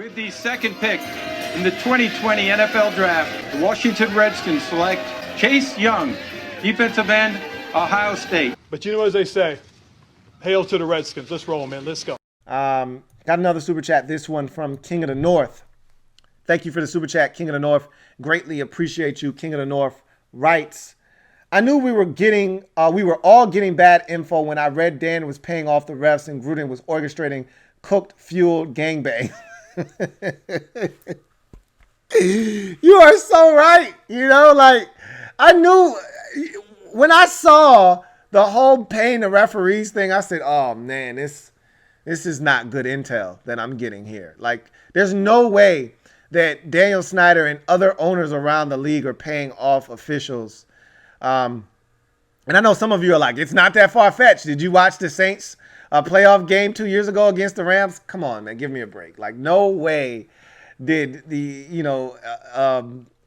With the second pick in the 2020 NFL Draft, the Washington Redskins select Chase Young, defensive end, Ohio State. But you know, as they say, hail to the Redskins. Let's roll, man. Let's go. Got another super chat. This one from King of the North. Thank you for the super chat, King of the North. Greatly appreciate you. King of the North writes, I knew we were all getting bad info when I read Dan was paying off the refs and Gruden was orchestrating cooked, fueled gangbang. You are so right. You know, like, I knew when I saw the whole paying the referees thing, I said, oh man, this is not good intel that I'm getting here. Like, there's no way that Daniel Snyder and other owners around the league are paying off officials. And I know some of you are like, it's not that far-fetched. Did you watch the Saints playoff game 2 years ago against the Rams? Come on, man, give me a break. Like, no way did the,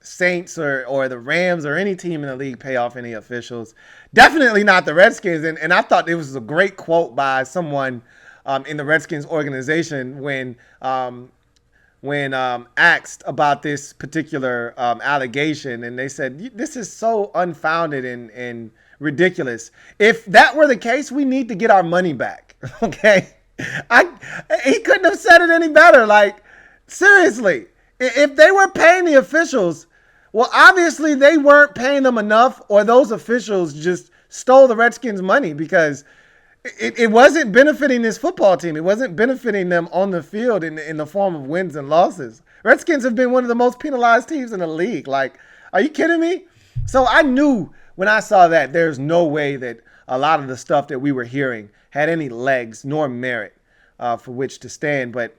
Saints or the Rams or any team in the league pay off any officials. Definitely not the Redskins. And I thought it was a great quote by someone in the Redskins organization when asked about this particular allegation. And they said, this is so unfounded and ridiculous. If that were the case, we need to get our money back. Okay. He couldn't have said it any better. Like, seriously, if they were paying the officials, well, obviously they weren't paying them enough, or those officials just stole the Redskins' money because it wasn't benefiting this football team. It wasn't benefiting them on the field in the form of wins and losses. Redskins have been one of the most penalized teams in the league. Like, are you kidding me? So I knew when I saw that there's no way that a lot of the stuff that we were hearing had any legs nor merit for which to stand. But,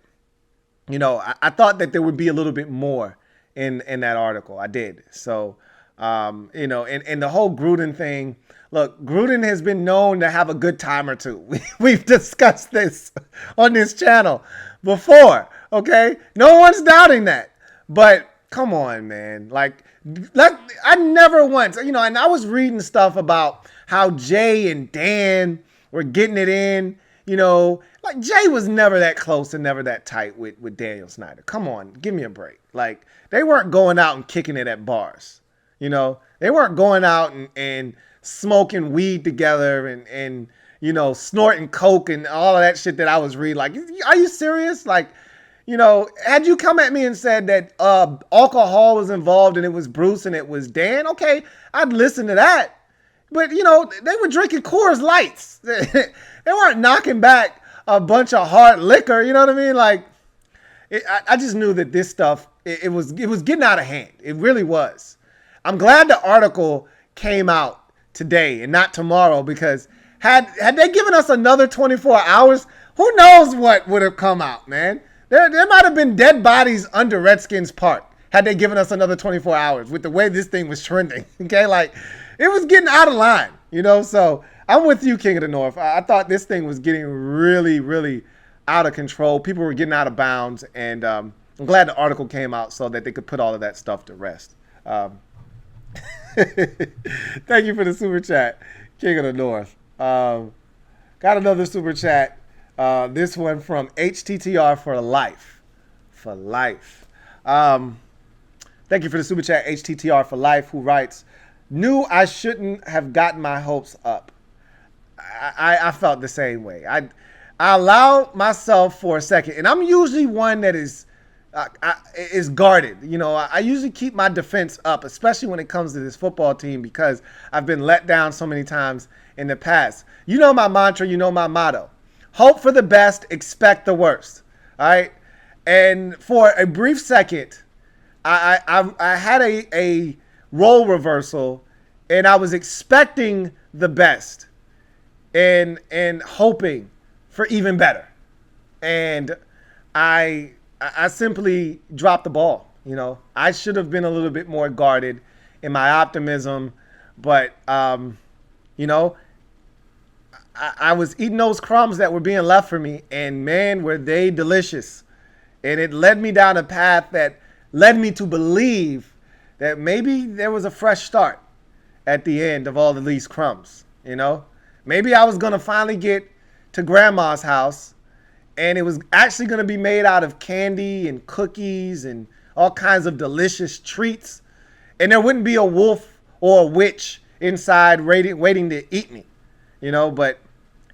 I thought that there would be a little bit more in that article. I did. So, and the whole Gruden thing, look, Gruden has been known to have a good time or two. We've discussed this on this channel before, okay? No one's doubting that. But come on, man. Like, I never once, and I was reading stuff about how Jay and Dan were getting it in, like Jay was never that close and never that tight with Daniel Snyder. Come on, give me a break. Like, they weren't going out and kicking it at bars. They weren't going out and smoking weed together and snorting coke and all of that shit that I was reading. Like, are you serious? Like, had you come at me and said that alcohol was involved and it was Bruce and it was Dan, okay, I'd listen to that. But, they were drinking Coors Lights. They weren't knocking back a bunch of hard liquor. You know what I mean? Like, I just knew that this stuff, it was getting out of hand. It really was. I'm glad the article came out today and not tomorrow, because had they given us another 24 hours, who knows what would have come out, man. There might have been dead bodies under Redskins Park had they given us another 24 hours with the way this thing was trending. Okay, like, it was getting out of line, So I'm with you, King of the North. I thought this thing was getting really, really out of control. People were getting out of bounds, and I'm glad the article came out so that they could put all of that stuff to rest. Thank you for the super chat, King of the North. Got another super chat. This one from HTTR for life. For life. Thank you for the super chat, HTTR for life, who writes, knew I shouldn't have gotten my hopes up. I felt the same way. I allowed myself for a second, and I'm usually one that is guarded. I usually keep my defense up, especially when it comes to this football team, because I've been let down so many times in the past. My mantra, my motto. Hope for the best, expect the worst. All right? And for a brief second, I had a role reversal, and I was expecting the best and hoping for even better. And I simply dropped the ball. I should have been a little bit more guarded in my optimism, but I was eating those crumbs that were being left for me, and man, were they delicious. And it led me down a path that led me to believe that maybe there was a fresh start at the end of all of these crumbs. Maybe I was going to finally get to grandma's house And it was actually going to be made out of candy and cookies and all kinds of delicious treats. And there wouldn't be a wolf or a witch inside waiting to eat me, but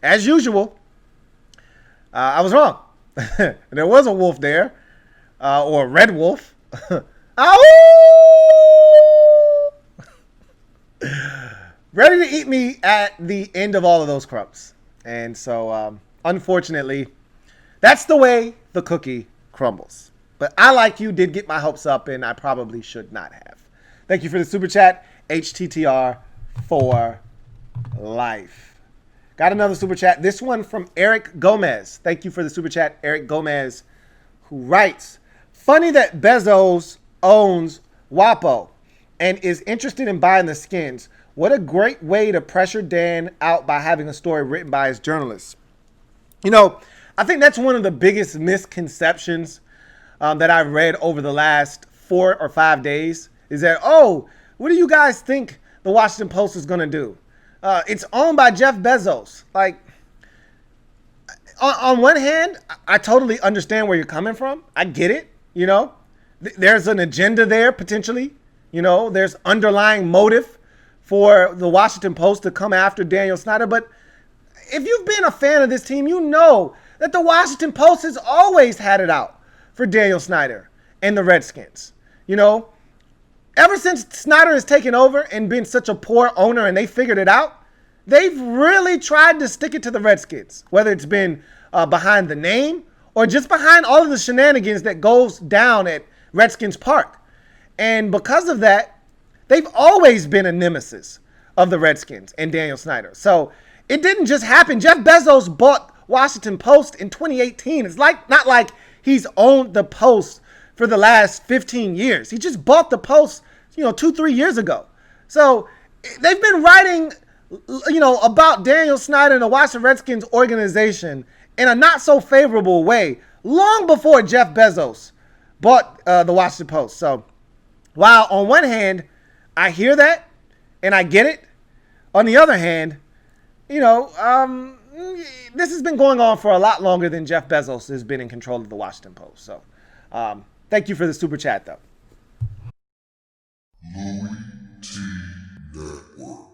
as usual, I was wrong. There was a wolf there, or a red wolf. Ready to eat me at the end of all of those crumbs. And so, unfortunately, that's the way the cookie crumbles. But I, like you, did get my hopes up, and I probably should not have. Thank you for the super chat, HTTR for life. Got another super chat. This one from Eric Gomez. Thank you for the super chat, Eric Gomez, who writes, funny that Bezos owns WAPO and is interested in buying the skins. What a great way to pressure Dan out by having a story written by his journalists. I think that's one of the biggest misconceptions that I've read over the last 4 or 5 days is that, what do you guys think the Washington Post is going to do? It's owned by Jeff Bezos. Like, on one hand, I totally understand where you're coming from. I get it. There's an agenda there potentially. There's underlying motive for the Washington Post to come after Daniel Snyder. But if you've been a fan of this team, you know that the Washington Post has always had it out for Daniel Snyder and the Redskins. Ever since Snyder has taken over and been such a poor owner and they figured it out, they've really tried to stick it to the Redskins, whether it's been behind the name or just behind all of the shenanigans that goes down at Redskins Park. And because of that, they've always been a nemesis of the Redskins and Daniel Snyder. So it didn't just happen. Jeff Bezos bought Washington Post in 2018. It's not like he's owned the Post for the last 15 years. He just bought the Post, 2-3 years ago. So they've been writing, about Daniel Snyder and the Washington Redskins organization in a not so favorable way long before Jeff Bezos bought the Washington Post. So while on one hand, I hear that and I get it. On the other hand, this has been going on for a lot longer than Jeff Bezos has been in control of the Washington Post. So thank you for the super chat, though. Louie T Network.